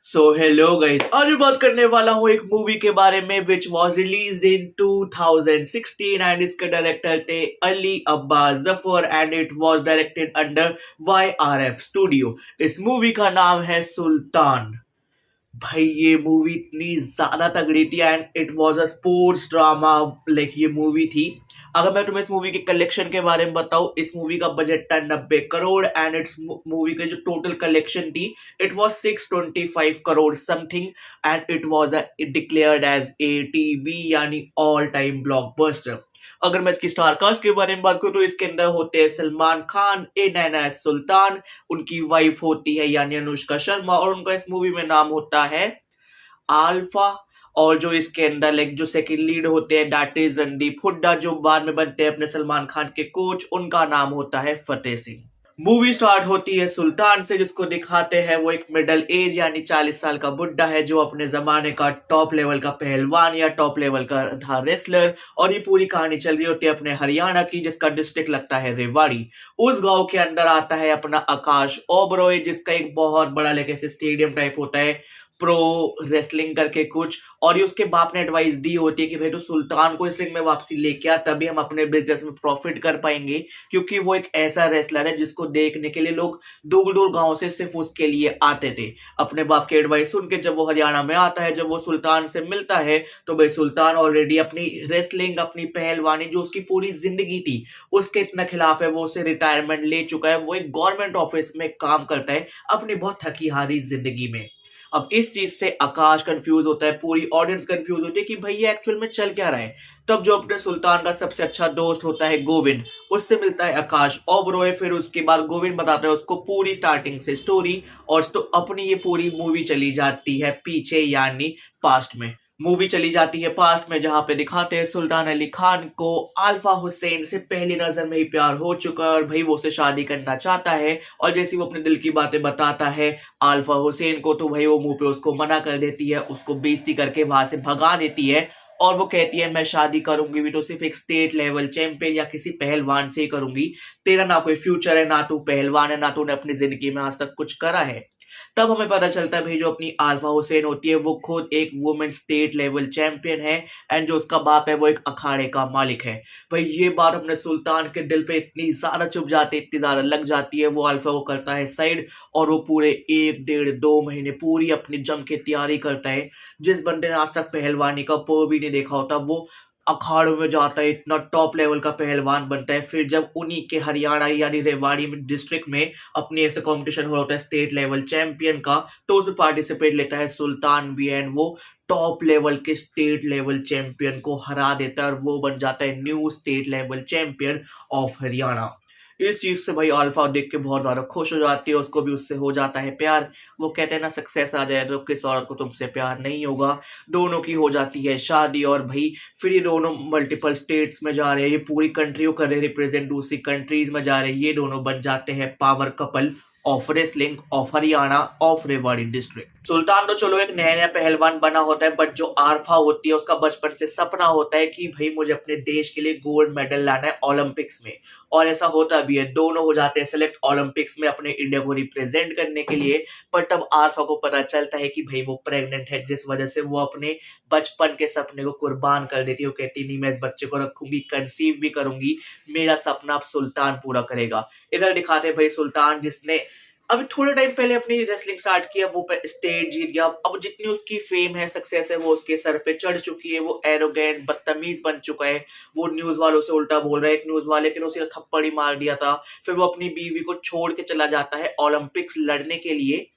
So hello guys, आज मैं बात करने वाला हूँ एक मूवी के बारे में which was release in 2016 and इसके डायरेक्टर थे Ali Abbas Zafar and it was directed under YRF studio. इस मूवी का नाम है सुल्तान। भाई ये मूवी इतनी ज्यादा तगड़ी थी and it was a sports drama. Like ये मूवी थी। अगर मैं तुम्हें इस मूवी के कलेक्शन के बारे में बताऊं, इस मूवी का बजट था 90 करोड़ एंड इट्स मूवी की जो टोटल कलेक्शन थी it was 625 crore something and it was declared as ATB यानी ऑल टाइम ब्लॉकबस्टर। अगर मैं इसकी स्टार कास्ट के बारे में बात करूं तो इसके अंदर होते हैं सलमान खान, ए नैना सुल्तान, उनकी वाइफ होती है यानी अनुष्का शर्मा और उनका इस मूवी में नाम होता है अल्फा। और जो इसके अंदर लाइक जो सेकंड लीड होते हैं दैट इज रणदीप हुड्डा, जो बाद में बनते हैं अपने सलमान खान के कोच, उनका नाम होता है फतेह सिंह। मूवी स्टार्ट होती है सुल्तान से, जिसको दिखाते हैं वो एक मिडिल एज यानी 40 साल का बुड्ढा है जो अपने जमाने का टॉप लेवल का पहलवान या टॉप लेवल का था रेसलर। और ये पूरी कहानी चल रही होती है अपने हरियाणा की, जिसका डिस्ट्रिक्ट लगता है रेवाड़ी। उस गांव के अंदर आता है अपना आकाश ओबरॉय, जिसका एक बहुत बड़ा लेके स्टेडियम टाइप होता है प्रो रेसलिंग करके कुछ। और ये उसके बाप ने एडवाइस दी होती है कि भाई तो सुल्तान को इस रिंग में वापसी लेके आ, तभी हम अपने बिजनेस में प्रॉफिट कर पाएंगे, क्योंकि वो एक ऐसा रेसलर है जिसको देखने के लिए लोग दूर दूर गांव से सिर्फ उसके लिए आते थे। अपने बाप की एडवाइस सुन के जब वो हरियाणा में आता है, जब वो सुल्तान से मिलता है, तो भाई सुल्तान ऑलरेडी अपनी रेसलिंग, अपनी पहलवानी जो उसकी पूरी जिंदगी थी उसके इतना खिलाफ है, वो उसे रिटायरमेंट ले चुका है, वो एक गवर्नमेंट ऑफिस में काम करता है अपनी बहुत थकी हारी जिंदगी में। अब इस चीज से आकाश कंफ्यूज होता है, पूरी ऑडियंस कंफ्यूज होती है कि भाई ये एक्चुअल में चल क्या रहा है। तब जो अपने सुल्तान का सबसे अच्छा दोस्त होता है गोविंद, उससे मिलता है आकाश ओबरॉय। फिर उसके बाद गोविंद बताता है उसको पूरी स्टार्टिंग से स्टोरी, और तो अपनी ये पूरी मूवी चली जाती है पीछे यानी पास्ट में। मूवी चली जाती है पास्ट में, जहां पे दिखाते हैं सुल्तान अली खान को अल्फा हुसैन से पहली नजर में ही प्यार हो चुका है और भाई वो उसे शादी करना चाहता है। और जैसे वो अपने दिल की बातें बताता है अल्फा हुसैन को, तो भाई वो मुंह पे उसको मना कर देती है, उसको बेइज्जती करके वहां से भगा देती है। और वो कहती है मैं शादी करूंगी भी तो सिर्फ एक स्टेट लेवल चैंपियन या किसी पहलवान से ही करूंगी, तेरा ना कोई फ्यूचर है, ना तू पहलवान है, ना तूने अपनी जिंदगी में आज तक कुछ करा है। तब हमें पता चलता है भाई जो अपनी अल्फा हुसैन होती है वो खुद एक वुमेन स्टेट लेवल चैंपियन है एंड जो उसका बाप है वो एक अखाड़े का मालिक है। भाई ये बात अपने सुल्तान के दिल पे इतनी ज्यादा चुभ जाती है, इतनी ज्यादा लग जाती है, वो अल्फा को करता है साइड और वो पूरे 1 1.5 2 महीने पूरी अपनी जम के तैयारी करता है। जिस बंदे ने आज तक पहलवानी का पो भी नहीं देखा होता वो अखाड़ों में जाता है, इतना टॉप लेवल का पहलवान बनता है। फिर जब उन्हीं के हरियाणा यानी रेवाड़ी में डिस्ट्रिक्ट में अपनी ऐसे कंपटीशन हो रहा होता है स्टेट लेवल चैंपियन का, तो उसमें पार्टिसिपेट लेता है सुल्तान भी एंड वो टॉप लेवल के स्टेट लेवल चैंपियन को हरा देता है और वो बन जाता है new state level champion of Haryana. इस चीज से भाई अल्फा देख के बहुत ज्यादा खुश हो जाती है, उसको भी उससे हो जाता है प्यार। वो कहते हैं ना सक्सेस आ जाए तो किस औरत को तुमसे प्यार नहीं होगा। दोनों की हो जाती है शादी और भाई फिर ये दोनों मल्टीपल स्टेट्स में जा रहे हैं, ये पूरी कंट्री को कर रहे रिप्रेजेंट, दूसरी कंट्रीज में जा रहे हैं, ये दोनों बन जाते हैं power couple of wrestling of Haryana of Rewari district. Sultan तो चलो एक नया नया पहलवान बना होता है, बट जो आरफा होती है उसका बचपन से सपना होता है कि भाई मुझे अपने देश के लिए गोल्ड मेडल लाना है ओलंपिक्स में। और ऐसा होता भी है, दोनों हो जाते हैं सेलेक्ट ओलंपिक्स में अपने इंडिया को रिप्रेजेंट करने के लिए। पर तब आरफा को पता चलता है कि भाई वो प्रेग्नेंट है, जिस वजह से वो अपने बचपन के सपने को कुर्बान कर देती है। वो कहती नहीं मैं इस बच्चे को रखूंगी, कंसीव भी करूंगी, मेरा सपना अब सुल्तान पूरा करेगा। इधर दिखाते हैं भाई सुल्तान जिसने अभी थोड़े टाइम पहले अपनी रेसलिंग स्टार्ट किया, वो स्टेट जीत गया। अब जितनी उसकी फेम है, सक्सेस है, वो उसके सर पे चढ़ चुकी है। वो एरोगेंट बदतमीज बन चुका है, वो न्यूज वालों से उल्टा बोल रहा है। एक न्यूज वाले के उसे थप्पड़ ही मार दिया था। फिर वो अपनी बीवी को छोड़ के चला जाता है ओलंपिक्स लड़ने के लिए,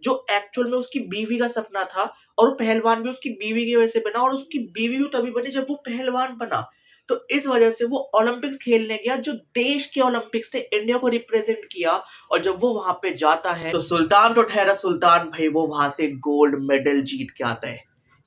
जो एक्चुअल में उसकी बीवी का सपना था। और वो पहलवान भी उसकी बीवी की वजह से बना, और उसकी बीवी भी तभी बनी जब वो पहलवान बना। तो इस वजह से वो ओलंपिक्स खेलने गया, जो देश के ओलंपिक्स थे, इंडिया को रिप्रेजेंट किया। और जब वो वहां पे जाता है तो सुल्तान तो ठहरा सुल्तान, भाई वो वहां से गोल्ड मेडल जीत के आता है।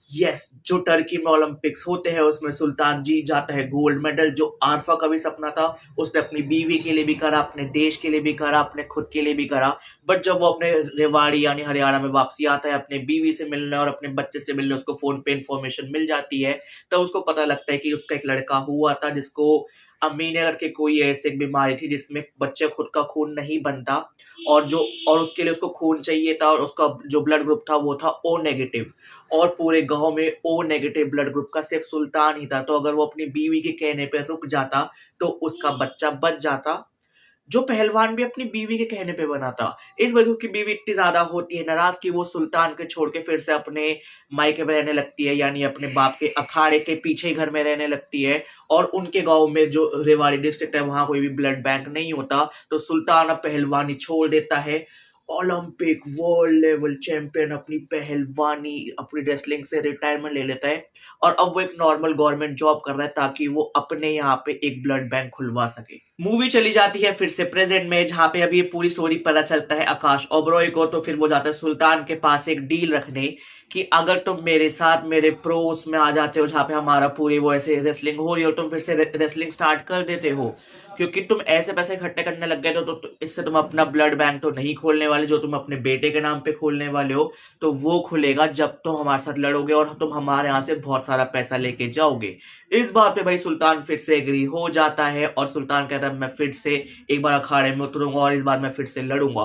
यस, जो टर्की में ओलंपिक्स होते हैं उसमें सुल्तान जीत जाता है गोल्ड मेडल, जो आरफा का भी सपना था। उसने अपनी बीवी के लिए भी करा, अपने देश के लिए भी करा, अपने खुद के लिए भी करा। बट जब वो अपने रेवाड़ी यानी हरियाणा में वापसी आता है अपने बीवी से मिलने और अपने बच्चे से मिलने, उसको फोन पे इंफॉर्मेशन मिल जाती है। तब उसको पता लगता है कि उसका एक लड़का हुआ था जिसको अम्मी ने करके कोई ऐसी बीमारी थी जिसमें बच्चे खुद का खून नहीं बनता, और उसके लिए उसको खून चाहिए था, और उसका जो ब्लड ग्रुप था वो था ओ नेगेटिव, और पूरे गांव में ओ नेगेटिव ब्लड ग्रुप का सिर्फ सुल्तान ही था। तो अगर वो अपनी बीवी के कहने पे रुक जाता तो उसका बच्चा बच जाता, जो पहलवान भी अपनी बीवी के कहने पे बना था। इस वजह से उसकी बीवी इतनी ज्यादा होती है नाराज कि वो सुल्तान के छोड़ के फिर से अपने मायके में रहने लगती है, यानी अपने बाप के अखाड़े के पीछे ही घर में रहने लगती है। और उनके गांव में जो रेवाड़ी डिस्ट्रिक्ट है वहां कोई भी ब्लड बैंक नहीं होता, तो सुल्तान अब पहलवानी छोड़ देता है। ओलंपिक वर्ल्ड लेवल चैंपियन अपनी पहलवानी अपनी रेसलिंग से रिटायरमेंट ले लेता है, और अब वो एक नॉर्मल गवर्नमेंट जॉब कर रहा है ताकि वो अपने यहाँ पे एक ब्लड बैंक खुलवा सके। मूवी चली जाती है फिर से प्रेजेंट में, जहाँ पे अभी ये पूरी स्टोरी पता चलता है आकाश ओबरॉय को। तो फिर वो जाता है सुल्तान के पास एक डील रखने कि अगर तुम मेरे साथ मेरे प्रोस में आ जाते हो, जहाँ पे हमारा पूरी वो ऐसे रेसलिंग हो रही हो, तुम फिर से रेसलिंग स्टार्ट कर देते हो, क्योंकि तुम ऐसे पैसे इकट्ठे करने लग गए तो इससे तुम अपना ब्लड बैंक तो नहीं खोलने वाले जो तुम अपने बेटे के नाम पे खोलने वाले हो, तो वो खुलेगा जब तुम हमारे साथ लड़ोगे और तुम हमारे यहाँ से बहुत सारा पैसा लेके जाओगे। इस बात पे भाई सुल्तान फिर से एग्री हो जाता है, और सुल्तान कहता है मैं फिर से एक बार अखाड़े में उतरूंगा और इस बार मैं फिर से लड़ूंगा।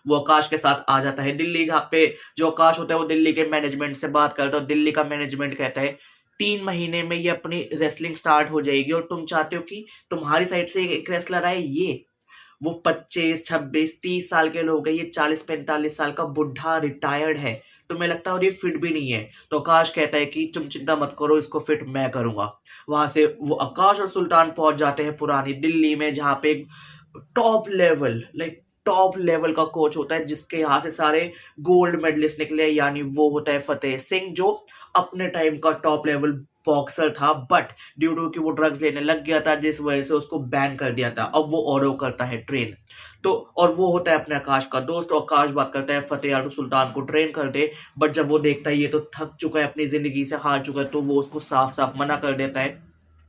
वो आकाश के साथ आ जाता है दिल्ली, जहाँ पे जो आकाश होता है वो दिल्ली के मैनेजमेंट से बात करता है, और दिल्ली का मैनेजमेंट कहता है 3 महीने में ये अपनी रेसलिंग स्टार्ट हो जाएगी, और तुम चाहते हो कि तुम्हारी साइड से एक रेसलर आए। ये वो 25, 26, 30 साल के लोग हैं, ये 40-45 साल का बुढ़ा रिटायर्ड है, तुम्हें लगता है और ये फिट भी नहीं है। तो आकाश कहता है कि तुम चिंता मत करो, इसको फिट मैं करूंगा। वहां से वो आकाश और सुल्तान पहुंच जाते हैं पुरानी दिल्ली में, जहाँ पे टॉप लेवल का कोच होता है, जिसके यहाँ से सारे गोल्ड मेडलिस्ट निकले, यानी वो होता है फतेह सिंह, जो अपने टाइम का टॉप लेवल बॉक्सर था, बट ड्यू टू कि वो ड्रग्स लेने लग गया था, जिस वजह से उसको बैन कर दिया था। अब वो ऑरो करता है ट्रेन, तो और वो होता है अपने आकाश का दोस्त, और आकाश बात करता है फतेह यार सुल्तान को ट्रेन कर दे, बट जब वो देखता है ये तो थक चुका है, अपनी जिंदगी से हार चुका है, तो वो उसको साफ साफ मना कर देता है।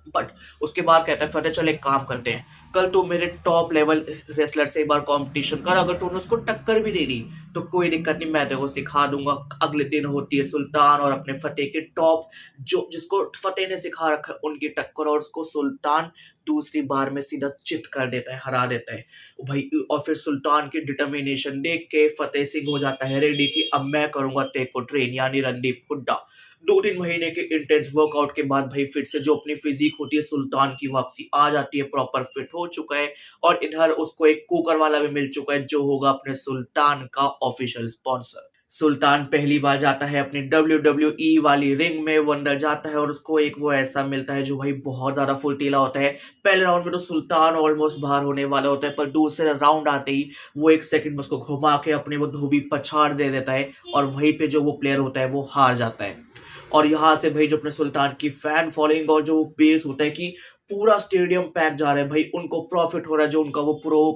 बट उसके बाद कहता है फतेह चल एक काम करते हैं, कल तू मेरे टॉप लेवल रेसलर से एक बार कंपटीशन कर, अगर तूने उसको टक्कर भी दे दी तो कोई दिक्कत नहीं, मैं तेरे को सिखा दूंगा। अगले दिन होती है सुल्तान और अपने फतेह के टॉप, जो जिसको फतेह ने सिखा रखा है, उनकी टक्कर, और उसको सुल्तान दूसरी बार में सीधा चित कर देता है, हरा देता है भाई। और फिर सुल्तान की डिटर्मिनेशन देख के फतेह सिंह हो जाता है रेडी कि अब मैं करूंगा तेरे को ट्रेन, यानी रणदीप हुड्डा। 2-3 महीने के इंटेंस वर्कआउट के बाद भाई फिर से जो अपनी फिजिक होती है सुल्तान की वापसी आ जाती है, प्रॉपर फिट हो चुका है, और इधर उसको एक कुकर वाला भी मिल चुका है जो होगा अपने सुल्तान का ऑफिशियल स्पॉन्सर। सुल्तान पहली बार जाता है अपनी WWE वाली रिंग में, वो अंदर जाता है और उसको एक वो ऐसा मिलता है जो भाई बहुत ज्यादा फुर्तीला होता है। पहले राउंड में तो सुल्तान ऑलमोस्ट बाहर होने वाला होता है, पर दूसरे राउंड आते ही वो 1 सेकंड में उसको घुमा के अपने वो धोबी पछाड़ दे देता है, और वहीं पे जो वो प्लेयर होता है वो हार जाता है। और यहाँ से भाई जो अपने सुल्तान की फैन फॉलोइंग और जो बेस होता है कि पूरा स्टेडियम पैक जा रहा है भाई, उनको प्रॉफिट हो रहा है, जो उनका वो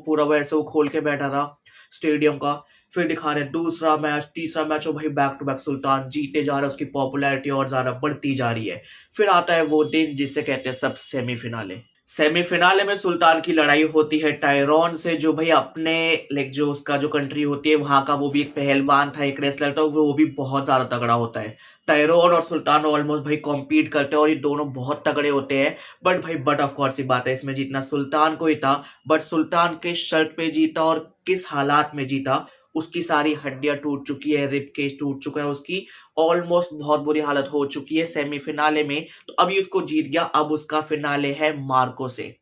पूरा वैसे वो खोल के बैठा था स्टेडियम का। फिर दिखा रहे दूसरा मैच, तीसरा मैच, और भाई बैक टू बैक सुल्तान जीते जा रहा है, उसकी पॉपुलैरिटी और ज्यादा बढ़ती जा रही है। फिर आता है वो दिन जिसे कहते हैं सब सेमीफिनाले। सेमीफिनाले में सुल्तान की लड़ाई होती है टायरॉन से, जो भाई अपने लाइक जो उसका जो कंट्री होती है वहां का वो भी एक पहलवान था, एक रेसलर था, वो भी बहुत ज्यादा तगड़ा होता है। टायरॉन और सुल्तान ऑलमोस्ट भाई कॉम्पीट करते हैं, और ये दोनों बहुत तगड़े होते हैं। बट ऑफ कोर्स ही बात है, इसमें जीतना सुल्तान को ही था, बट सुल्तान के शर्ट पे जीता, और किस हालात में जीता, उसकी सारी हड्डियां टूट चुकी है, रिब केज टूट चुका है, उसकी ऑलमोस्ट बहुत बुरी हालत हो चुकी है सेमीफिनाले में। तो अभी उसको जीत गया, अब उसका फिनाले है मार्को से।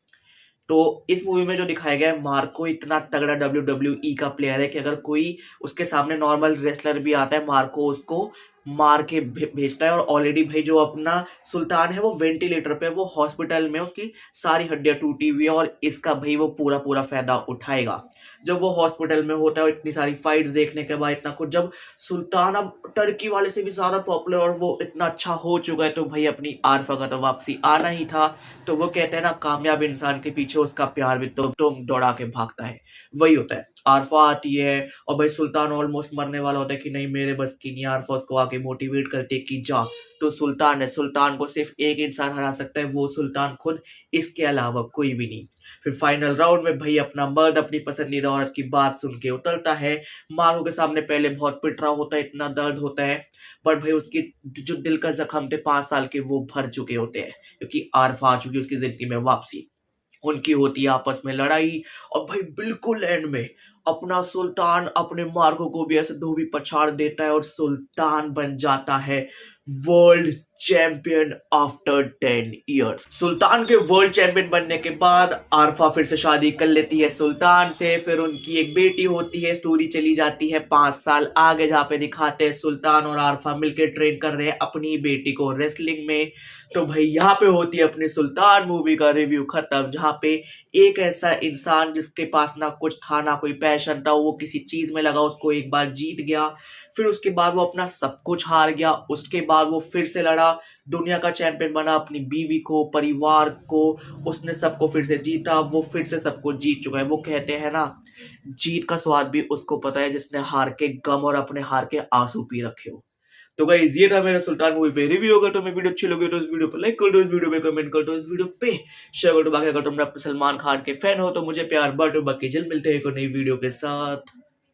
तो इस मूवी में जो दिखाया गया है, मार्को इतना तगड़ा WWE का प्लेयर है कि अगर कोई उसके सामने नॉर्मल रेसलर भी आता है, मार्को उसको मार के भेजता है। और ऑलरेडी भाई जो अपना सुल्तान है वो वेंटिलेटर पे, वो हॉस्पिटल में, उसकी सारी हड्डियां टूटी हुई है, और इसका भाई वो पूरा फायदा उठाएगा। जब वो हॉस्पिटल में होता है, इतनी सारी फाइट्स देखने के बाद इतना कुछ, जब सुल्तान अब टर्की वाले से भी ज्यादा पॉपुलर और वो इतना अच्छा हो चुका है, तो भाई अपनी आरफा का तो वापसी आना ही था। तो वो कहते हैं ना, कामयाब इंसान के पीछे उसका प्यार भी तो दौड़ा के भागता है, वही होता है। आरफा आती है, और भाई सुल्तान ऑलमोस्ट मरने वाला होता है कि नहीं मेरे बस की नहीं, आरफा उसको आके मोटिवेट करते कि जा। तो सुल्तान को सिर्फ एक इंसान हरा सकता है, वो सुल्तान खुद, इसके अलावा कोई भी नहीं। फिर फाइनल राउंड में भाई अपना मर्द अपनी पसंदीदा औरत की बात सुन के उतरता है। मारू के सामने पहले बहुत पिट रहा होता है, इतना दर्द होता है, पर भाई उसकी जो दिल का जख्म थे 5 साल के वो भर चुके होते हैं, क्योंकि आरफा आ चुकी है उसकी जिंदगी में वापसी। उनकी होती है आपस में लड़ाई। और भाई बिल्कुल एंड में अपना सुल्तान अपने मार्को को भी ऐसे धोबी पछाड़ देता है और सुल्तान बन जाता है वर्ल्ड चैंपियन आफ्टर 10 इयर्स। सुल्तान के वर्ल्ड चैंपियन बनने के बाद आरफा फिर से शादी कर लेती है सुल्तान से। फिर उनकी एक बेटी होती है। स्टोरी चली जाती है 5 साल आगे, जहाँ पे दिखाते हैं सुल्तान और आरफा मिलकर ट्रेन कर रहे हैं अपनी बेटी को रेसलिंग में। तो भाई यहाँ पे होती है अपनी सुल्तान मूवी का रिव्यू खत्म, जहाँ पे एक ऐसा इंसान जिसके पास ना कुछ था ना कोई पैशन था, वो किसी चीज में लगा, उसको एक बार जीत गया, फिर उसके बाद वो अपना सब कुछ हार गया। उसके बाद वो फिर से लड़ा, दुनिया का चैंपियन बना, अपनी बीवी को, परिवार को, उसने सबको फिर से जीता, वो फिर से सबको जीत चुका है। वो कहते हैं ना, जीत का स्वाद भी उसको पता है जिसने हार के गम और अपने हार के आंसू पी रखे हो। तो गाइस ये था मेरा सुल्तान मूवी पे रिव्यू। अगर तुम्हें वीडियो अच्छी लगी तो इस वीडियो पर लाइक कर दो, इस वीडियो पे कमेंट कर दो, इस वीडियो पे शेयर कर दो। बाकी अगर तुम सलमान खान के फैन हो तो मुझे प्यार बांटो। बाकी जल्द मिलते हैं एक नई वीडियो के साथ।